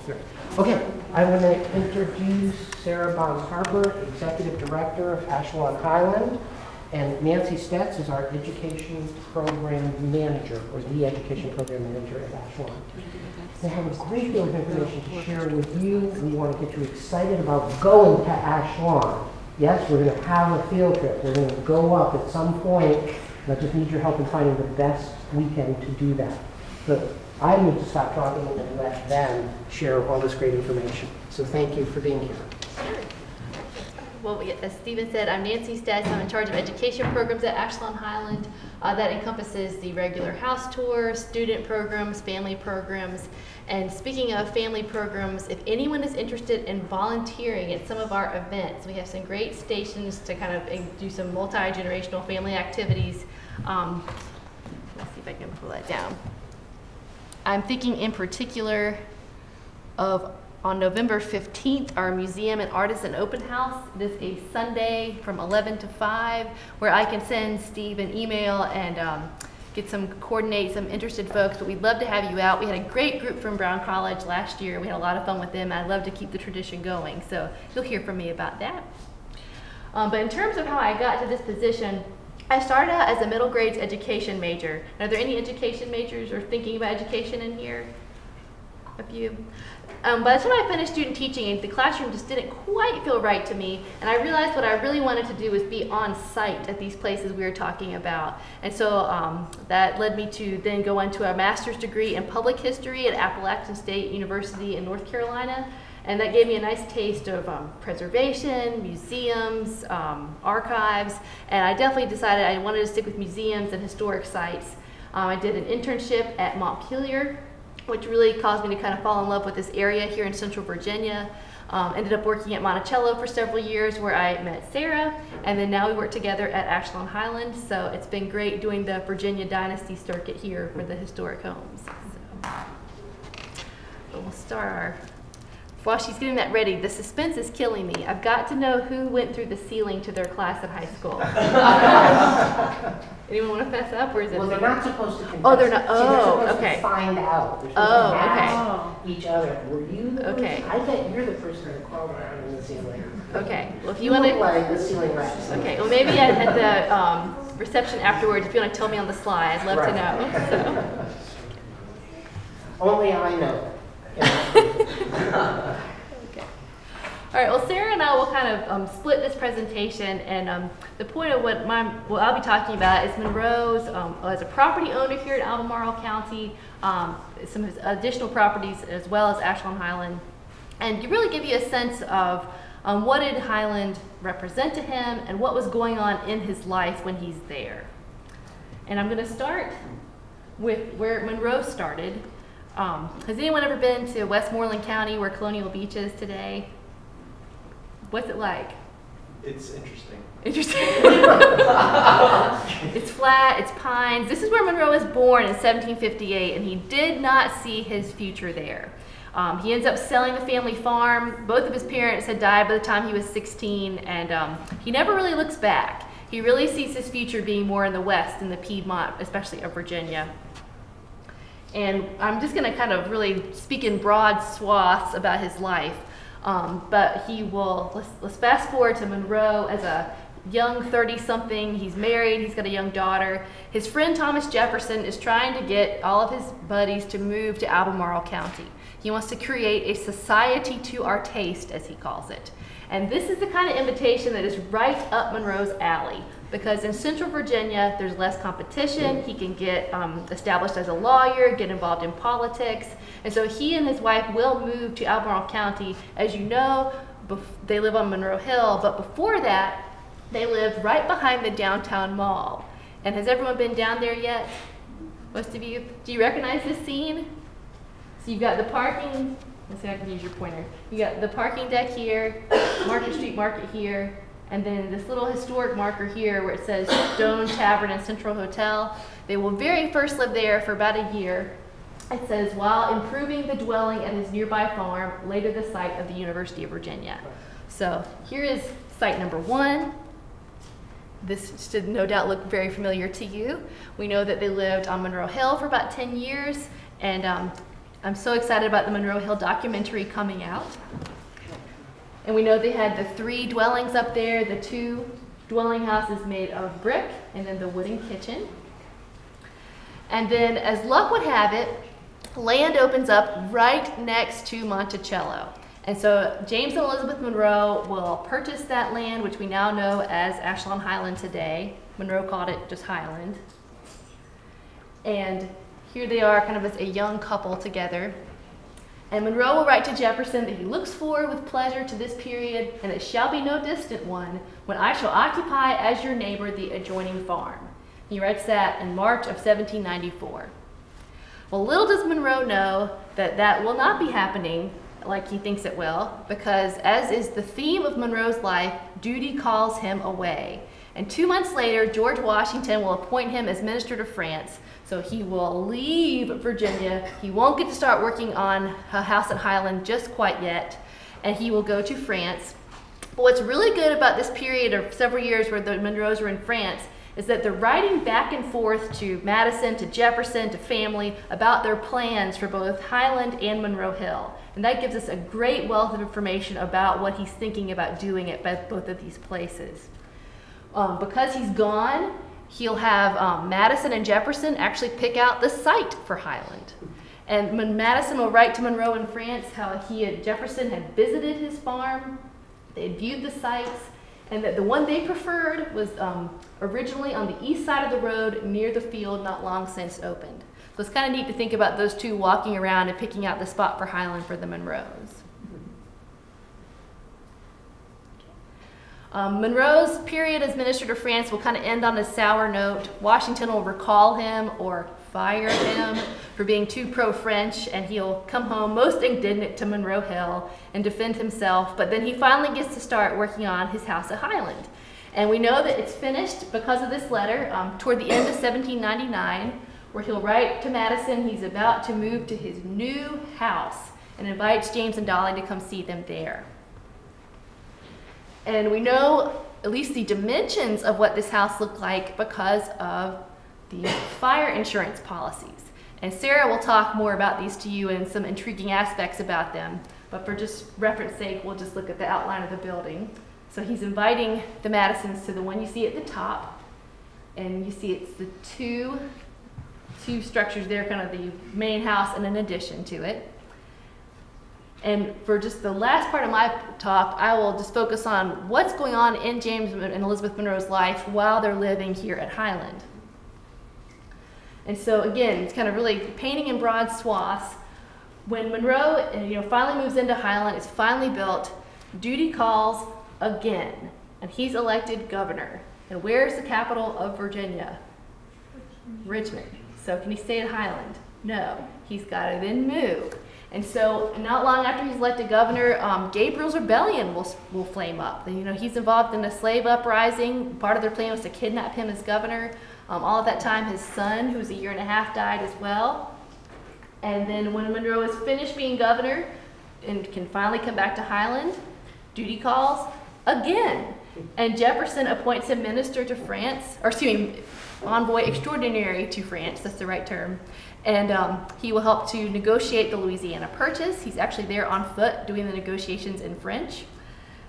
Great. Okay, I'm going to introduce Sara Bon-Harper, Executive Director of Ash-Lawn Highland, and Nancy Stetz is our Education Program Manager, or the Education Program Manager at Ash-Lawn. They have a great deal of information to share with you. We want to get you excited about going to Ash-Lawn. Yes, we're going to have a field trip. We're going to go up at some point. I just need your help in finding the best weekend to do that. But I need to stop talking and let them share all this great information. So thank you for being here. Well, as Stephen said, I'm Nancy Stetz. I'm in charge of education programs at Ash-Lawn Highland. That encompasses the regular house tours, student programs, family programs. And speaking of family programs, if anyone is interested in volunteering at some of our events, we have some great stations to kind of do some multi-generational family activities. Let's see if I can pull that down. I'm thinking in particular of on November 15th, our Museum and Artisan Open House. It is a Sunday from 11 to 5, where I can send Steve an email and coordinate some interested folks, but we'd love to have you out. We had a great group from Brown College last year. We had a lot of fun with them. I'd love to keep the tradition going, so you'll hear from me about that. But in terms of how I got to this position, I started out as a middle grades education major. Are there any education majors or thinking about education in here? A few. By the time I finished student teaching, the classroom just didn't quite feel right to me, and I realized what I really wanted to do was be on site at these places we were talking about. And so that led me to then go on to a master's degree in public history at Appalachian State University in North Carolina. And that gave me a nice taste of preservation, museums, archives, and I definitely decided I wanted to stick with museums and historic sites. I did an internship at Montpelier, which really caused me to kind of fall in love with this area here in Central Virginia. Ended up working at Monticello for several years, where I met Sara, and then now we work together at Ash-Lawn Highland, so it's been great doing the Virginia Dynasty circuit here for the historic homes. So we'll start while she's getting that ready. The suspense is killing me. I've got to know who went through the ceiling to their class at high school. Anyone want to fess up, or is it? Well, they're not supposed to confess. Oh, they're not. Oh, they're supposed okay. to find out. They're supposed to ask okay. each other. Were you the okay. person? I bet you're the person who crawled around in the ceiling. Okay. Well, if you you want to. like the ceiling rats. Okay. Well, maybe at the reception afterwards, if you want to tell me on the sly, I'd love to know. So. Only I know. All right, well, Sara and I will kind of split this presentation, and the point of what I'll be talking about is Monroe's, as a property owner here in Albemarle County, some of his additional properties, as well as Ash-Lawn Highland, and to really give you a sense of what did Highland represent to him and what was going on in his life when he's there. And I'm going to start with where Monroe started. Has anyone ever been to Westmoreland County, where Colonial Beach is today? What's it like? It's interesting. Interesting. It's flat, it's pines. This is where Monroe was born in 1758, and he did not see his future there. He ends up selling the family farm. Both of his parents had died by the time he was 16, and he never really looks back. He really sees his future being more in the West, in the Piedmont, especially of Virginia. And I'm just going to kind of really speak in broad swaths about his life. But he will, let's fast forward to Monroe as a young 30-something. He's married, he's got a young daughter. His friend Thomas Jefferson is trying to get all of his buddies to move to Albemarle County. He wants to create a society to our taste, as he calls it. And this is the kind of invitation that is right up Monroe's alley, because in Central Virginia, there's less competition. He can get established as a lawyer, get involved in politics. And so he and his wife will move to Albemarle County. As you know, they live on Monroe Hill, but before that, they lived right behind the downtown mall. And has everyone been down there yet? Most of you, do you recognize this scene? So you've got the parking, let's see if I can use your pointer. You got the parking deck here, Market Street Market here, and then this little historic marker here where it says Stone Tavern and Central Hotel. They will very first live there for about a year. It says, while improving the dwelling at his nearby farm, later the site of the University of Virginia. So here is site number 1. This should no doubt look very familiar to you. We know that they lived on Monroe Hill for about 10 years, and I'm so excited about the Monroe Hill documentary coming out. And we know they had the 3 dwellings up there, the 2 dwelling houses made of brick, and then the wooden kitchen. And then, as luck would have it, land opens up right next to Monticello. And so James and Elizabeth Monroe will purchase that land, which we now know as Ash-Lawn Highland today. Monroe called it just Highland. And here they are kind of as a young couple together. And Monroe will write to Jefferson that he looks forward with pleasure to this period, and it shall be no distant one, when I shall occupy as your neighbor the adjoining farm. He writes that in March of 1794. Well, little does Monroe know that that will not be happening like he thinks it will, because as is the theme of Monroe's life, duty calls him away. And 2 months later, George Washington will appoint him as minister to France. So he will leave Virginia. He won't get to start working on a house at Highland just quite yet, and he will go to France. But what's really good about this period of several years where the Monroes were in France is that they're writing back and forth to Madison, to Jefferson, to family about their plans for both Highland and Monroe Hill. And that gives us a great wealth of information about what he's thinking about doing at both of these places. Because he's gone, he'll have Madison and Jefferson actually pick out the site for Highland. And Madison will write to Monroe in France how he and Jefferson had visited his farm, they had viewed the sites, and that the one they preferred was originally on the east side of the road near the field not long since opened. So it's kind of neat to think about those two walking around and picking out the spot for Highland for the Monroes. Monroe's period as minister to France will kind of end on a sour note. Washington will recall him or fire him for being too pro-French, and he'll come home most indignant to Monroe Hill and defend himself, but then he finally gets to start working on his house at Highland. And we know that it's finished because of this letter toward the end of 1799, where he'll write to Madison he's about to move to his new house and invites James and Dolly to come see them there. And we know at least the dimensions of what this house looked like because of the fire insurance policies. And Sarah will talk more about these to you and some intriguing aspects about them. But for just reference sake, we'll just look at the outline of the building. So he's inviting the Madisons to the one you see at the top. And you see it's the two structures there, kind of the main house and an addition to it. And for just the last part of my talk, I will just focus on what's going on in James and Elizabeth Monroe's life while they're living here at Highland. And so again, it's kind of really painting in broad swaths. When Monroe finally moves into Highland, it's finally built, duty calls again, and he's elected governor. And where's the capital of Virginia? Richmond. So can he stay at Highland? No. He's got to then move. And so not long after he's elected governor, Gabriel's rebellion will flame up. He's involved in a slave uprising. Part of their plan was to kidnap him as governor. All at that time, his son, who was 1.5 years, died as well. And then when Monroe is finished being governor and can finally come back to Highland, duty calls again. And Jefferson appoints him minister to France, or excuse me, envoy extraordinary to France, that's the right term. And he will help to negotiate the Louisiana Purchase. He's actually there on foot doing the negotiations in French.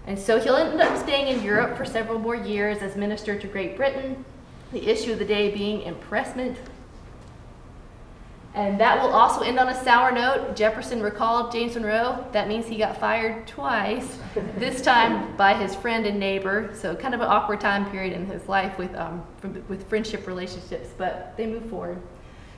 And so he'll end up staying in Europe for several more years as minister to Great Britain, the issue of the day being impressment. And that will also end on a sour note. Jefferson recalled James Monroe. That means he got fired twice, this time by his friend and neighbor. So kind of an awkward time period in his life with friendship relationships, but they move forward.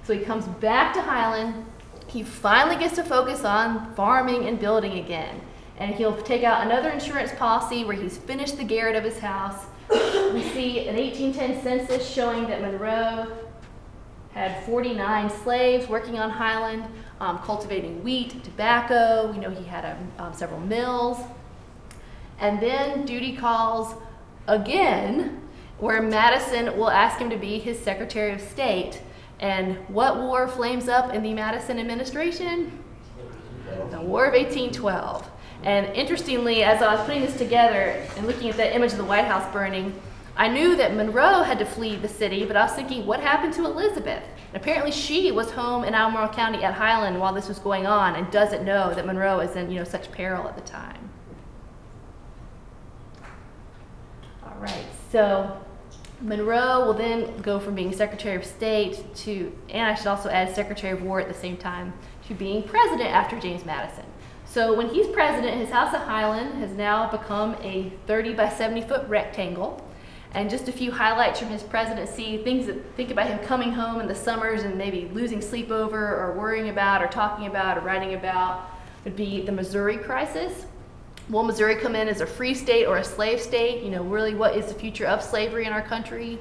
So he comes back to Highland. He finally gets to focus on farming and building again. And he'll take out another insurance policy where he's finished the garret of his house. We see an 1810 census showing that Monroe had 49 slaves working on Highland, cultivating wheat, tobacco. We know he had several mills. And then duty calls again, where Madison will ask him to be his Secretary of State. And what war flames up in the Madison administration? The War of 1812. And interestingly, as I was putting this together and looking at that image of the White House burning, I knew that Monroe had to flee the city, but I was thinking, what happened to Elizabeth? And apparently she was home in Albemarle County at Highland while this was going on and doesn't know that Monroe is in, such peril at the time. All right, so Monroe will then go from being Secretary of State to, and I should also add Secretary of War at the same time, to being president after James Madison. So when he's president, his house at Highland has now become a 30 by 70 foot rectangle. And just a few highlights from his presidency, things that think about him coming home in the summers and maybe losing sleep over or worrying about or talking about or writing about would be the Missouri crisis. Will Missouri come in as a free state or a slave state? Really what is the future of slavery in our country?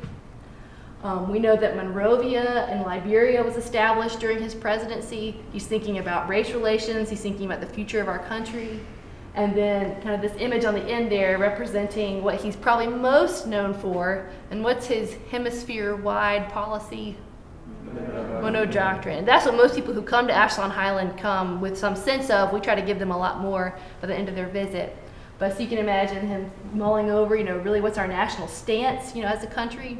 We know that Monrovia in Liberia was established during his presidency. He's thinking about race relations. He's thinking about the future of our country. And then kind of this image on the end there representing what he's probably most known for, and what's his hemisphere-wide policy? Monroe Doctrine. That's what most people who come to Ash-Lawn Highland come with some sense of. We try to give them a lot more by the end of their visit. But so you can imagine him mulling over, really what's our national stance, as a country.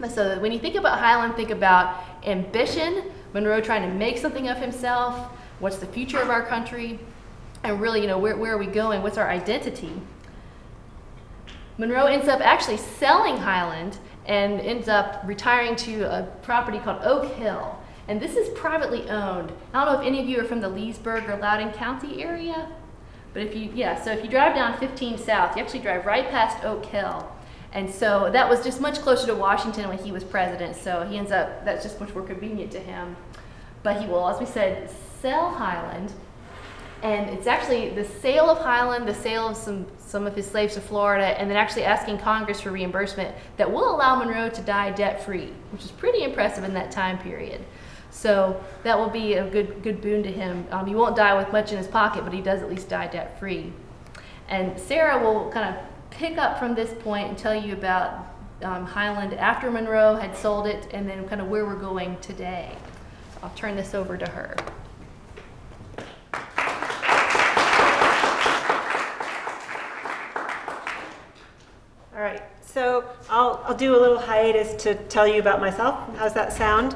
So when you think about Highland, think about ambition, Monroe trying to make something of himself, what's the future of our country, and really, where are we going? What's our identity? Monroe ends up actually selling Highland and ends up retiring to a property called Oak Hill. And this is privately owned. I don't know if any of you are from the Leesburg or Loudoun County area, but if you drive down 15 South, you actually drive right past Oak Hill. And so that was just much closer to Washington when he was president, so he ends up, that's just much more convenient to him. But he will, as we said, sell Highland. And it's actually the sale of Highland, the sale of some of his slaves to Florida, and then actually asking Congress for reimbursement that will allow Monroe to die debt-free, which is pretty impressive in that time period. So that will be a good boon to him. He won't die with much in his pocket, but he does at least die debt-free. And Sara will kind of pick up from this point and tell you about Highland after Monroe had sold it, and then kind of where we're going today. So I'll turn this over to her. All right, so I'll do a little hiatus to tell you about myself. How's that sound?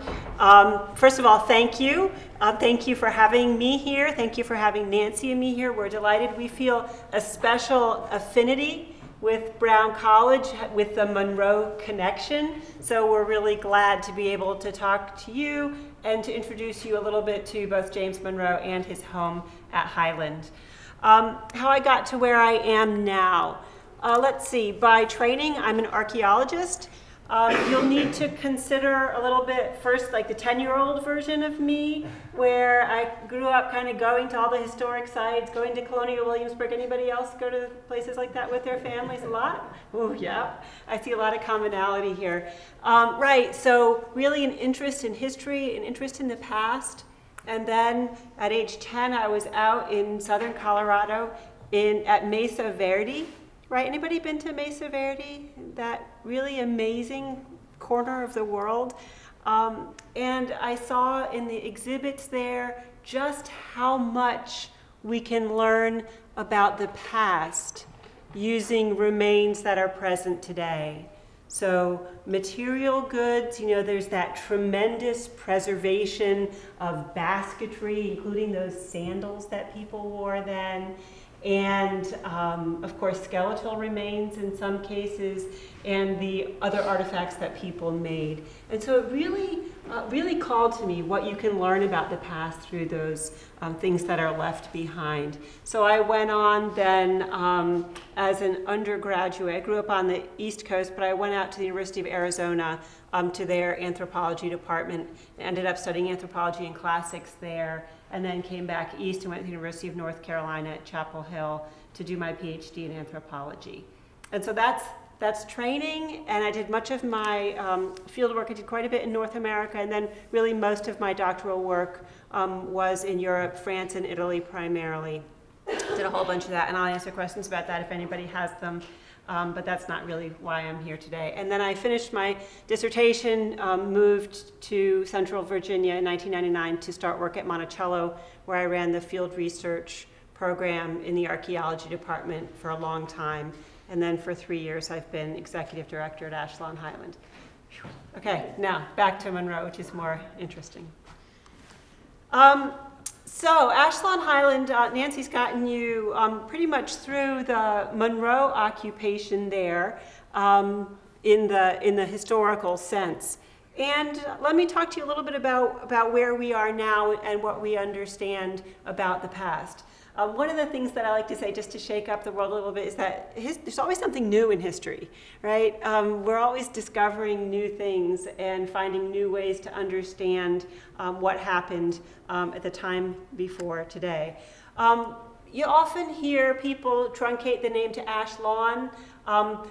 First of all, thank you. Thank you for having me here. Thank you for having Nancy and me here. We're delighted. We feel a special affinity with Brown College, with the Monroe connection. So we're really glad to be able to talk to you and to introduce you a little bit to both James Monroe and his home at Highland. How I got to where I am now. Let's see, by training, I'm an archaeologist. You'll need to consider a little bit first, like the 10-year-old version of me, where I grew up kind of going to all the historic sites, going to Colonial Williamsburg. Anybody else go to places like that with their families a lot? Oh, yeah. I see a lot of commonality here. Right, so really an interest in history, an interest in the past. And then at age 10, I was out in southern Colorado at Mesa Verde. Right, anybody been to Mesa Verde? That really amazing corner of the world. And I saw in the exhibits there just how much we can learn about the past using remains that are present today. So material goods, there's that tremendous preservation of basketry, including those sandals that people wore then. And of course, skeletal remains in some cases, and the other artifacts that people made. And so it really called to me what you can learn about the past through those things that are left behind. So I went on then as an undergraduate. I grew up on the East Coast, but I went out to the University of Arizona to their anthropology department, and ended up studying anthropology and classics there. And then came back east and went to the University of North Carolina at Chapel Hill to do my PhD in anthropology. And so that's training, and I did much of my field work. I did quite a bit in North America, and then really most of my doctoral work was in Europe, France, and Italy primarily. Did a whole bunch of that, and I'll answer questions about that if anybody has them. But that's not really why I'm here today. And then I finished my dissertation, moved to Central Virginia in 1999 to start work at Monticello, where I ran the field research program in the archaeology department for a long time. And then for 3 years, I've been executive director at Ash-Lawn Highland. Okay, now back to Monroe, which is more interesting. So Ash-Lawn Highland, Nancy's gotten you pretty much through the Monroe occupation there in the historical sense. And let me talk to you a little bit about where we are now and what we understand about the past. One of the things that I like to say, just to shake up the world a little bit, is that there's always something new in history, right? We're always discovering new things and finding new ways to understand what happened at the time before today. You often hear people truncate the name to Ash-Lawn.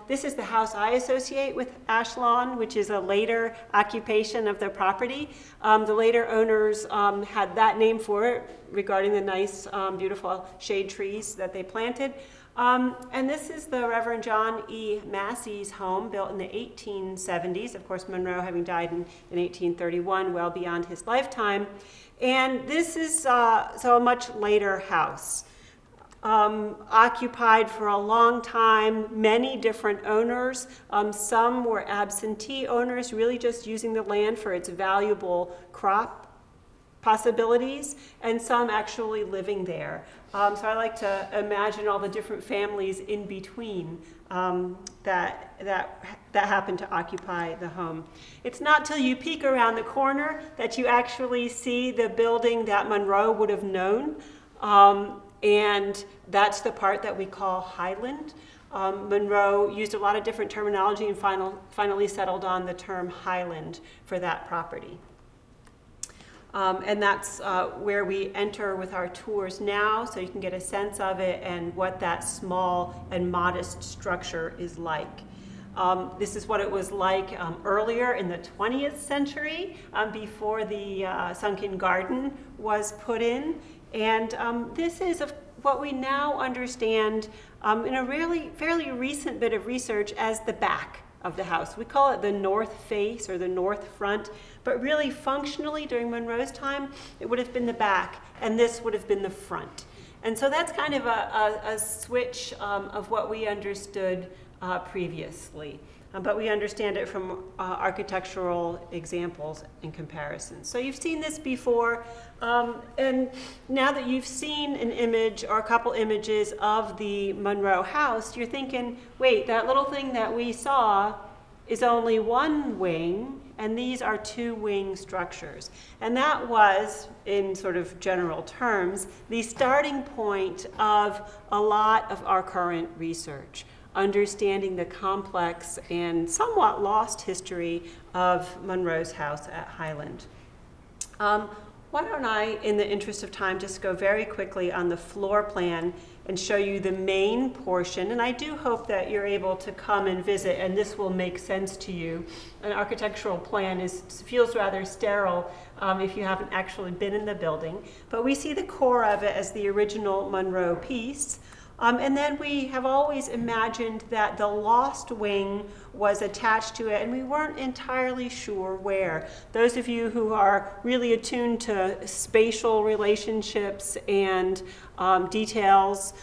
This is the house I associate with Ash-Lawn, which is a later occupation of the property. The later owners had that name for it regarding the nice, beautiful shade trees that they planted. And this is the Reverend John E. Massey's home, built in the 1870s. Of course, Monroe having died in 1831, well beyond his lifetime. And this is so a much later house. Occupied for a long time, many different owners. Some were absentee owners, really just using the land for its valuable crop possibilities, and some actually living there. So I like to imagine all the different families in between that happened to occupy the home. It's not till you peek around the corner that you actually see the building that Monroe would have known. And that's the part that we call Highland. Monroe used a lot of different terminology and finally settled on the term Highland for that property. And that's where we enter with our tours now, so you can get a sense of it and what that small and modest structure is like. This is what it was like earlier in the 20th century, before the sunken garden was put in. And this is what we now understand in a fairly recent bit of research as the back of the house. We call it the north face or the north front, but really functionally during Monroe's time, it would have been the back, and this would have been the front. And so that's kind of a switch of what we understood previously. But we understand it from architectural examples and comparisons. So you've seen this before, and now that you've seen an image or a couple images of the Monroe house, you're thinking, wait, that little thing that we saw is only one wing, and these are two wing structures. And that was, in sort of general terms, the starting point of a lot of our current research, understanding the complex and somewhat lost history of Monroe's house at Highland. Why don't I, in the interest of time, just go very quickly on the floor plan and show you the main portion. And I do hope that you're able to come and visit, and this will make sense to you. An architectural plan feels rather sterile if you haven't actually been in the building. But we see the core of it as the original Monroe piece. And then we have always imagined that the lost wing was attached to it, and we weren't entirely sure where. Those of you who are really attuned to spatial relationships and details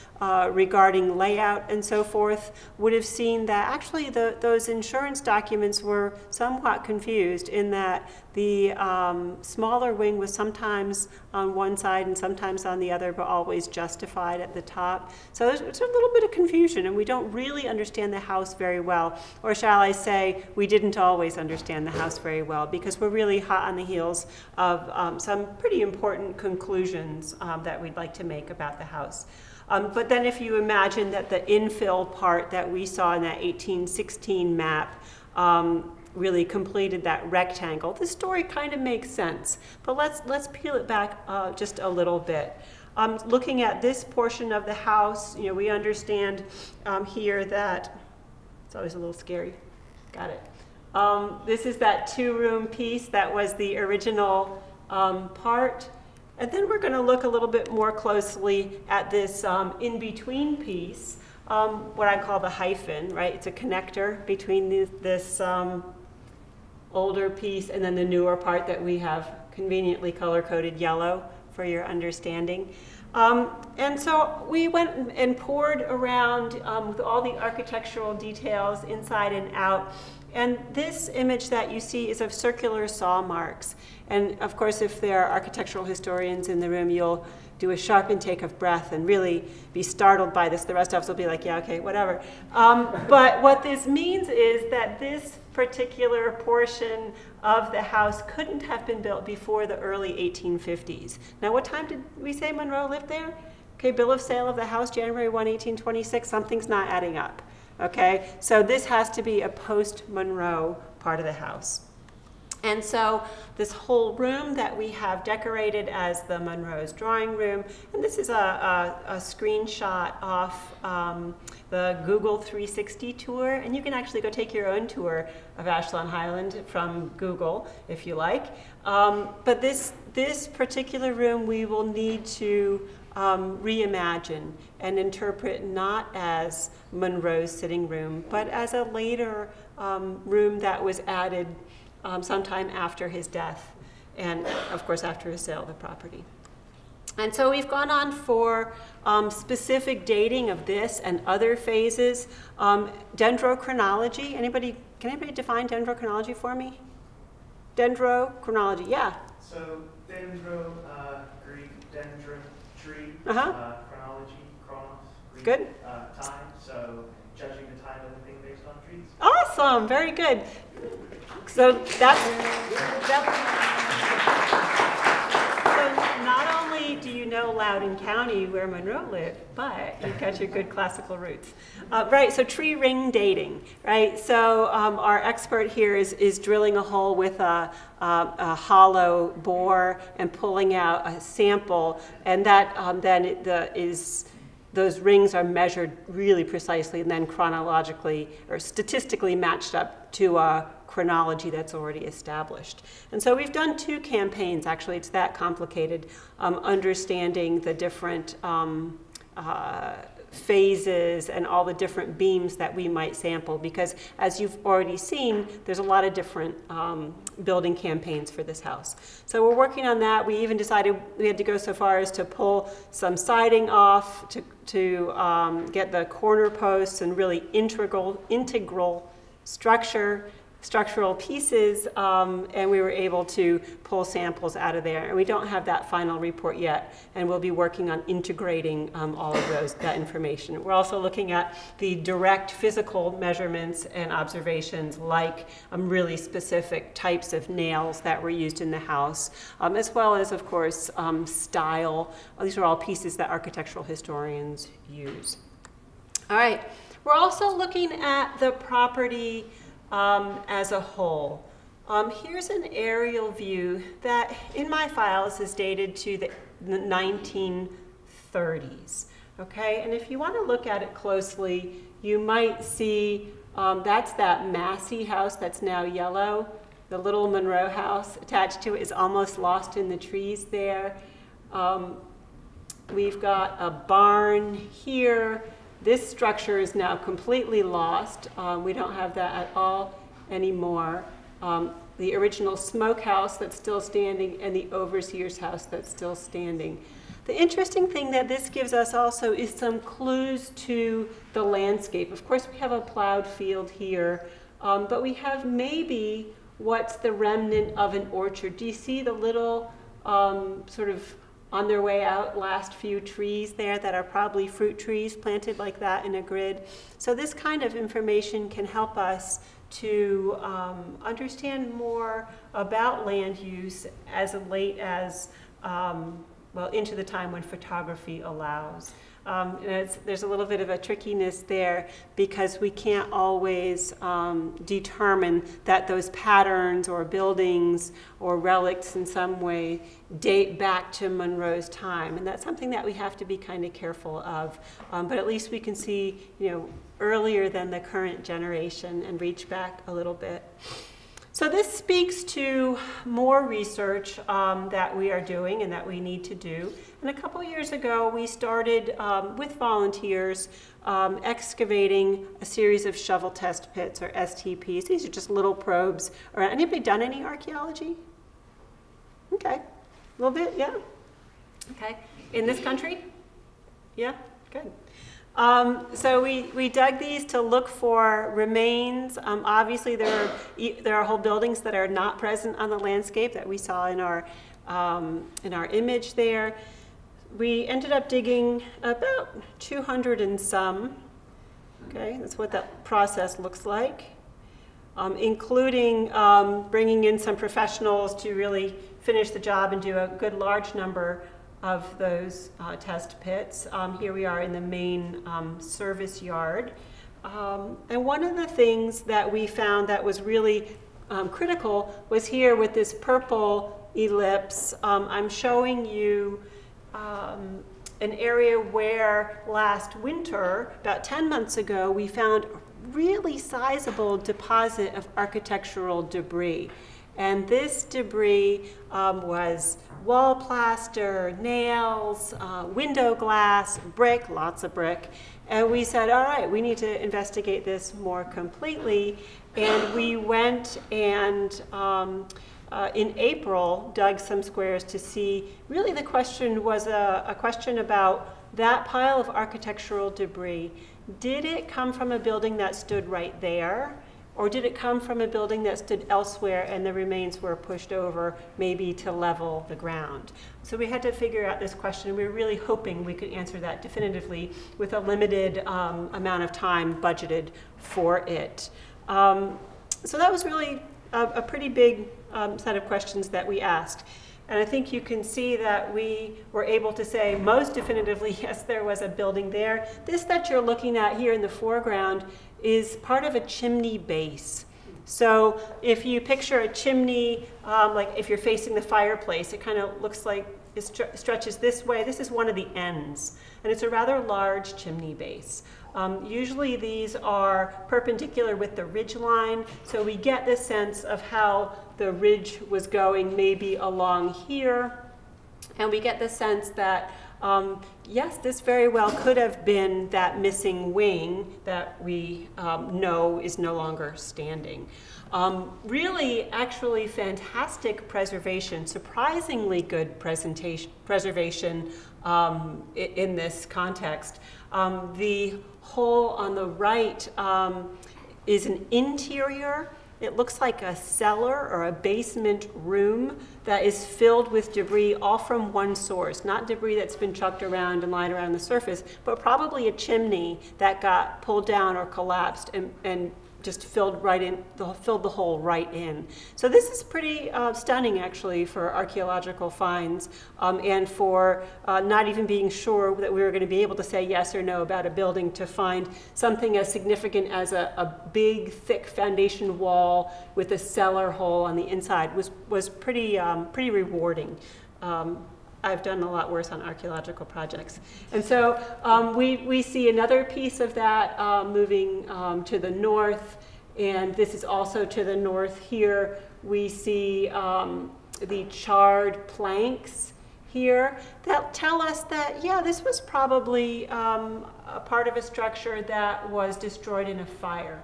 regarding layout and so forth would have seen that actually those insurance documents were somewhat confused, in that the smaller wing was sometimes on one side and sometimes on the other, but always justified at the top. So there's a little bit of confusion, and we don't really understand the house very well. Or shall I say, we didn't always understand the house very well, because we're really hot on the heels of some pretty important conclusions that we'd like to make about the house. But then if you imagine that the infill part that we saw in that 1816 map really completed that rectangle, the story kind of makes sense. But let's peel it back just a little bit. Looking at this portion of the house, you know, we understand here that it's always a little scary. Got it. This is that two-room piece that was the original part. And then we're going to look a little bit more closely at this in-between piece, what I call the hyphen, right? It's a connector between this older piece and then the newer part that we have conveniently color-coded yellow for your understanding. And so we went and poured around with all the architectural details inside and out. And this image that you see is of circular saw marks. And of course, if there are architectural historians in the room, you'll do a sharp intake of breath and really be startled by this. The rest of us will be like, yeah, okay, whatever. But what this means is that this particular portion of the house couldn't have been built before the early 1850s. Now, what time did we say Monroe lived there? Okay, bill of sale of the house, January 1, 1826. Something's not adding up. Okay, so this has to be a post-Monroe part of the house. And so this whole room that we have decorated as the Monroe's drawing room, and this is a screenshot off the Google 360 tour, and you can actually go take your own tour of Ash-Lawn Highland from Google if you like. But this particular room we will need to reimagine and interpret not as Monroe's sitting room, but as a later room that was added sometime after his death and, of course, after his sale of the property. And so we've gone on for specific dating of this and other phases. Dendrochronology, can anybody define dendrochronology for me? Dendrochronology, yeah. So dendro, Greek, dendron, tree, chronology, chronos, Greek, good. Time, so judging the time of the thing based on trees. Awesome, very good. So that's so not only do you know Loudoun County where Monroe lived, but you've got your good classical roots. Right, so tree ring dating, right? So our expert here is drilling a hole with a hollow bore and pulling out a sample, and that those rings are measured really precisely and then chronologically or statistically matched up to a chronology that's already established. And so we've done 2 campaigns, actually. It's that complicated, understanding the different phases and all the different beams that we might sample, because as you've already seen, there's a lot of different building campaigns for this house. So we're working on that. We even decided we had to go so far as to pull some siding off to get the corner posts and really integral structural pieces, and we were able to pull samples out of there. And we don't have that final report yet, and we'll be working on integrating all of that information. We're also looking at the direct physical measurements and observations, like really specific types of nails that were used in the house, as well as, of course, style. These are all pieces that architectural historians use. All right, we're also looking at the property as a whole. Here's an aerial view that in my files is dated to the 1930s. Okay, and if you want to look at it closely, you might see that's that Massey house that's now yellow. The little Monroe house attached to it is almost lost in the trees there. We've got a barn here. This structure is now completely lost. We don't have that at all anymore. The original smokehouse that's still standing and the overseer's house that's still standing. The interesting thing that this gives us also is some clues to the landscape. Of course, we have a plowed field here, but we have maybe what's the remnant of an orchard. Do you see the little sort of on their way out last few trees there that are probably fruit trees planted like that in a grid? So this kind of information can help us to understand more about land use as late as, well, into the time when photography allows. There's a little bit of a trickiness there because we can't always determine that those patterns or buildings or relics in some way date back to Monroe's time, and that's something that we have to be kind of careful of. But at least we can see, earlier than the current generation and reach back a little bit. So this speaks to more research that we are doing and that we need to do. And a couple years ago, we started with volunteers excavating a series of shovel test pits, or STPs. These are just little probes. Anybody done any archaeology? Okay, a little bit, yeah. Okay, in this country? Yeah, good. So we dug these to look for remains. Obviously, there are whole buildings that are not present on the landscape that we saw in our image there. We ended up digging about 200 and some. Okay, that's what that process looks like, including bringing in some professionals to really finish the job and do a good large number of those test pits. Here we are in the main service yard. And one of the things that we found that was really critical was here with this purple ellipse. I'm showing you an area where last winter, about 10 months ago, we found a really sizable deposit of architectural debris. And this debris was wall plaster, nails, window glass, brick, lots of brick. And we said, all right, we need to investigate this more completely. And we went and in April dug some squares to see, really the question was a question about that pile of architectural debris. Did it come from a building that stood right there? Or did it come from a building that stood elsewhere and the remains were pushed over maybe to level the ground? So we had to figure out this question. We were really hoping we could answer that definitively with a limited amount of time budgeted for it. So that was really a pretty big set of questions that we asked. And I think you can see that we were able to say most definitively, yes, there was a building there. This that you're looking at here in the foreground is part of a chimney base. So if you picture a chimney, like if you're facing the fireplace, it kind of looks like it stretches this way. This is one of the ends, and it's a rather large chimney base. Usually these are perpendicular with the ridge line, so we get this sense of how the ridge was going maybe along here, and we get the sense that yes, this very well could have been that missing wing that we know is no longer standing. Really, actually fantastic preservation, surprisingly good preservation in this context. The hole on the right is an interior. It looks like a cellar or a basement room that is filled with debris all from one source, not debris that's been chucked around and lying around the surface, but probably a chimney that got pulled down or collapsed and just filled the hole right in. So this is pretty stunning, actually, for archaeological finds, and for not even being sure that we were going to be able to say yes or no about a building, to find something as significant as a big, thick foundation wall with a cellar hole on the inside was pretty rewarding. I've done a lot worse on archaeological projects. And so we see another piece of that moving to the north, and this is also to the north here. We see the charred planks here that tell us that, yeah, this was probably a part of a structure that was destroyed in a fire.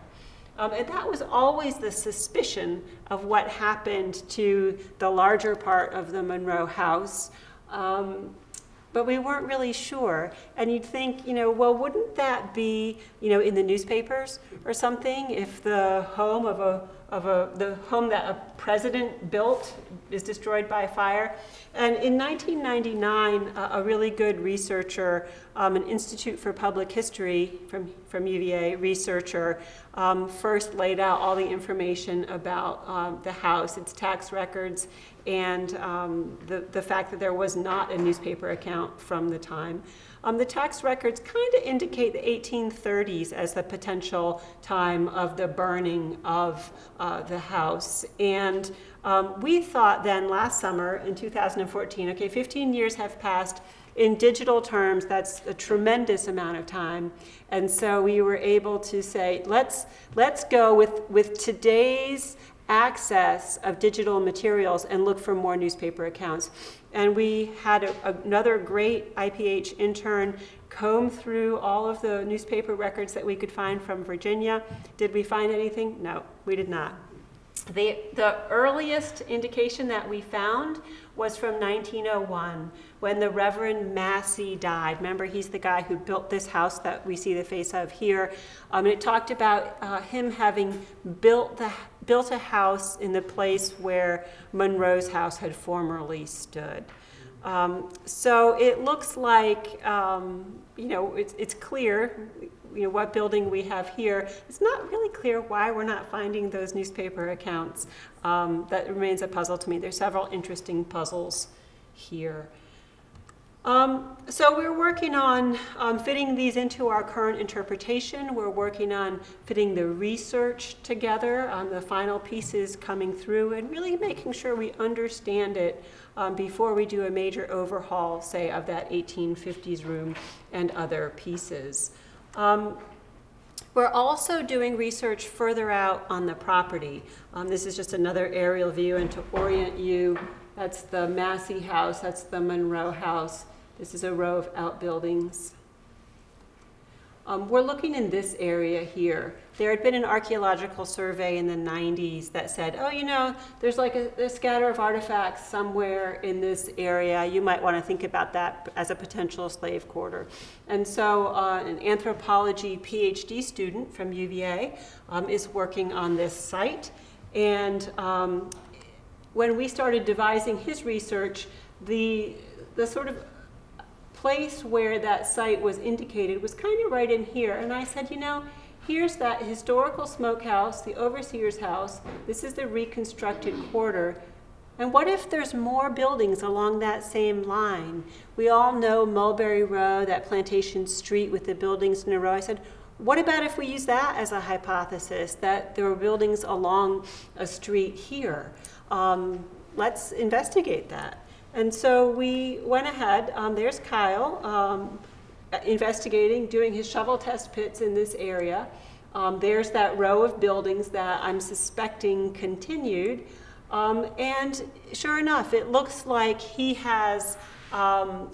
And that was always the suspicion of what happened to the larger part of the Monroe house. But we weren't really sure. And you'd think, well, wouldn't that be, in the newspapers or something if the home the home that a president built is destroyed by a fire? And in 1999, a really good researcher, an Institute for Public History from UVA researcher, first laid out all the information about the house, its tax records, and the fact that there was not a newspaper account from the time. The tax records kind of indicate the 1830s as the potential time of the burning of the house. And we thought then last summer in 2014, okay, 15 years have passed. In digital terms, that's a tremendous amount of time. And so we were able to say, let's go with today's access of digital materials and look for more newspaper accounts. And we had another great IPH intern comb through all of the newspaper records that we could find from Virginia. Did we find anything? No, we did not. The earliest indication that we found was from 1901 when the Reverend Massey died. Remember, he's the guy who built this house that we see the face of here. And it talked about him having built a house in the place where Monroe's house had formerly stood. So it looks like, it's clear, what building we have here. It's not really clear why we're not finding those newspaper accounts. That remains a puzzle to me. There's several interesting puzzles here. So we're working on fitting these into our current interpretation. We're working on fitting the research together on the final pieces coming through and really making sure we understand it before we do a major overhaul, say, of that 1850s room and other pieces. We're also doing research further out on the property. This is just another aerial view, and to orient you, that's the Massey house, that's the Monroe house. This is a row of outbuildings. We're looking in this area here. There had been an archaeological survey in the 90s that said, there's like a scatter of artifacts somewhere in this area. You might want to think about that as a potential slave quarter. And so an anthropology PhD student from UVA is working on this site. And when we started devising his research, the sort of place where that site was indicated was kind of right in here. And I said, here's that historical smokehouse, the overseer's house. This is the reconstructed quarter. And what if there's more buildings along that same line? We all know Mulberry Row, that Plantation Street with the buildings in a row. I said, what about if we use that as a hypothesis, that there were buildings along a street here? Let's investigate that. And so we went ahead, there's Kyle, investigating, doing his shovel test pits in this area. There's that row of buildings that I'm suspecting continued. And sure enough, it looks like he has an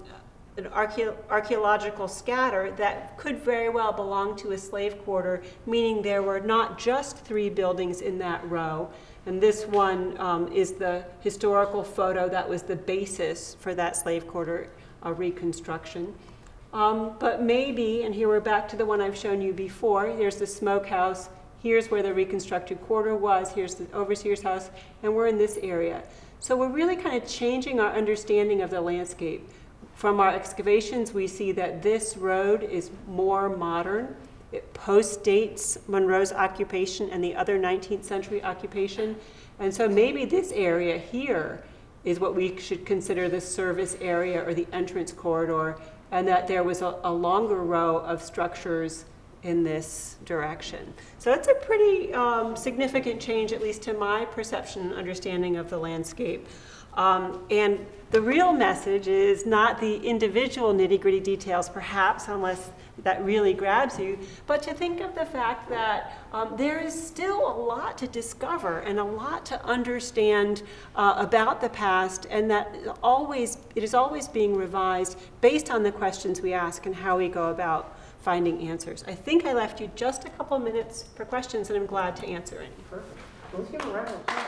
archaeological scatter that could very well belong to a slave quarter, meaning there were not just 3 buildings in that row. And this one is the historical photo that was the basis for that slave quarter reconstruction. But maybe, and here we're back to the one I've shown you before, here's the smokehouse, here's where the reconstructed quarter was, here's the overseer's house, and we're in this area. So we're really kind of changing our understanding of the landscape. From our excavations, we see that this road is more modern. It postdates Monroe's occupation and the other 19th century occupation. And so maybe this area here is what we should consider the service area or the entrance corridor, and that there was a longer row of structures in this direction. So that's a pretty significant change, at least to my perception and understanding of the landscape. And the real message is not the individual nitty-gritty details, perhaps, unless that really grabs you, but to think of the fact that there is still a lot to discover and a lot to understand about the past, and that it is always being revised based on the questions we ask and how we go about finding answers. I think I left you just a couple minutes for questions, and I'm glad to answer any. Perfect. Let's give a round of applause.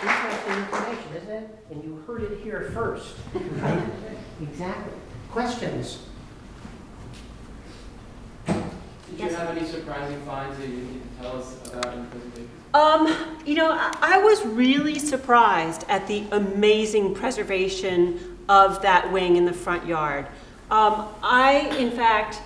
Interesting information, isn't it? And you heard it here first, right? Exactly. Questions? Did you have any surprising finds that you can tell us about in the presentation? I was really surprised at the amazing preservation of that wing in the front yard. In fact,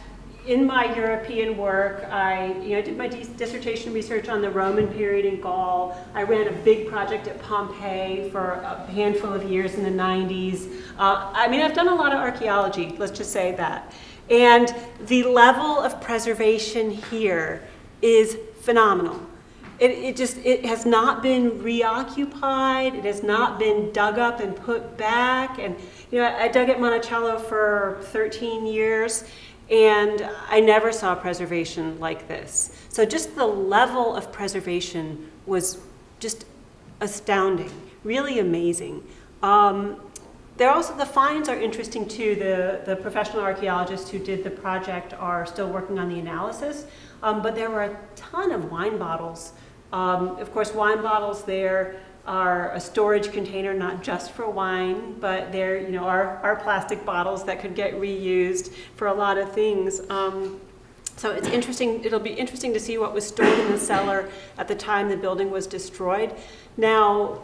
in my European work, I did my dissertation research on the Roman period in Gaul. I ran a big project at Pompeii for a handful of years in the 90s. I've done a lot of archaeology, let's just say that. And the level of preservation here is phenomenal. It has not been reoccupied. It has not been dug up and put back. And I dug at Monticello for 13 years. And I never saw preservation like this. So just the level of preservation was just astounding, really amazing. The finds are interesting too. The professional archaeologists who did the project are still working on the analysis, but there were a ton of wine bottles. Of course, wine bottles there are a storage container not just for wine, but they're, you know, are plastic bottles that could get reused for a lot of things. So it's interesting, it'll be interesting to see what was stored in the cellar at the time the building was destroyed. Now,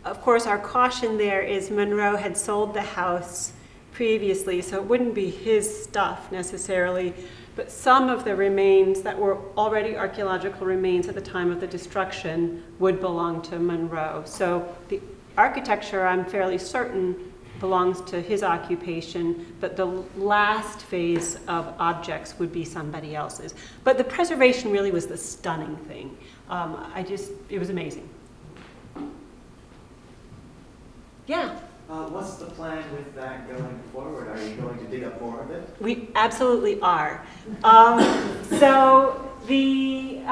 of course, our caution there is Monroe had sold the house previously, so it wouldn't be his stuff necessarily, but some of the remains that were already archaeological remains at the time of the destruction would belong to Monroe. So the architecture, I'm fairly certain, belongs to his occupation, but the last phase of objects would be somebody else's. But the preservation really was the stunning thing. It was amazing. Yeah? What's the plan with that going forward? Are you going to dig up more of it? We absolutely are. So the,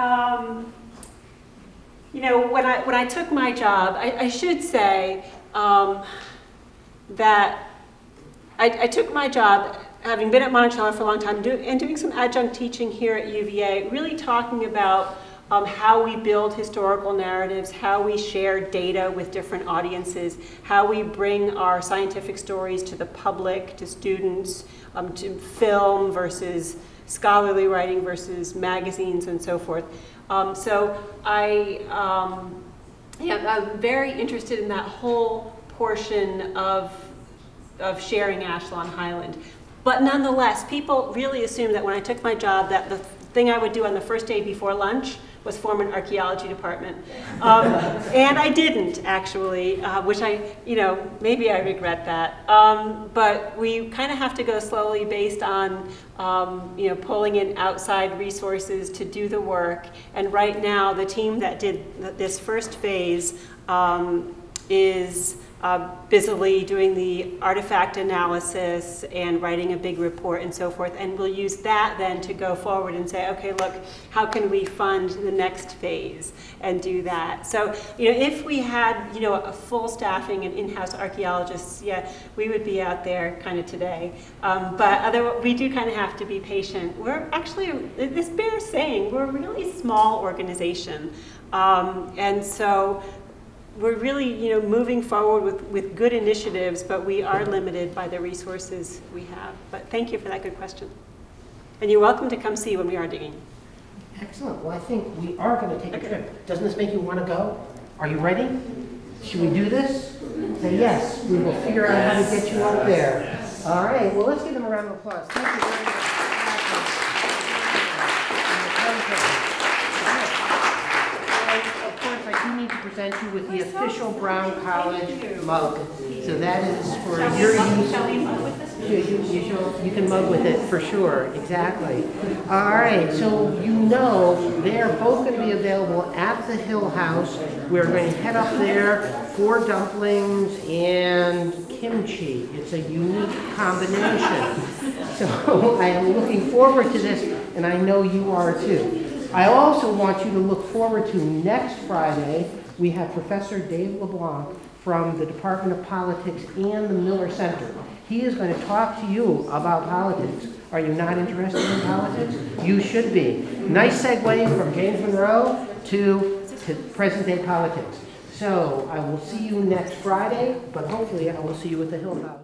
you know, when I took my job, I should say that I took my job, having been at Monticello for a long time, and doing some adjunct teaching here at UVA, really talking about how we build historical narratives, how we share data with different audiences, how we bring our scientific stories to the public, to students, to film versus scholarly writing versus magazines and so forth. So I'm very interested in that whole portion of sharing Ash-Lawn Highland. But nonetheless, people really assume that when I took my job that the thing I would do on the first day before lunch was form an archaeology department. And I didn't, actually, which maybe I regret that. But we kind of have to go slowly based on, pulling in outside resources to do the work. And right now, the team that did this first phase is busily doing the artifact analysis and writing a big report and so forth, and we'll use that then to go forward and say, okay, look, how can we fund the next phase and do that? So, if we had, a full staffing and in-house archaeologists, yeah, we would be out there kind of today. But we do kind of have to be patient. We're actually, this bears saying, we're a really small organization, and so we're really, moving forward with good initiatives, but we are limited by the resources we have. But thank you for that good question. And you're welcome to come see when we are digging. Excellent. Well, I think we are going to take a trip. Doesn't this make you want to go? Are you ready? Should we do this? Say yes. We will figure out how to get you up there. All right. Well, let's give them a round of applause. Thank you very much. Need to present you with the official Brown College mug. So that is for your use. Shall we mug with this? You can mug with it for sure. Exactly. All right. So they're both going to be available at the Hill House. We're going to head up there for dumplings and kimchi. It's a unique combination. So I am looking forward to this, and I know you are too. I also want you to look forward to next Friday. We have Professor Dave LeBlanc from the Department of Politics and the Miller Center. He is going to talk to you about politics. Are you not interested in politics? You should be. Nice segue from James Monroe to present day politics. So I will see you next Friday, but hopefully I will see you at the Hill House.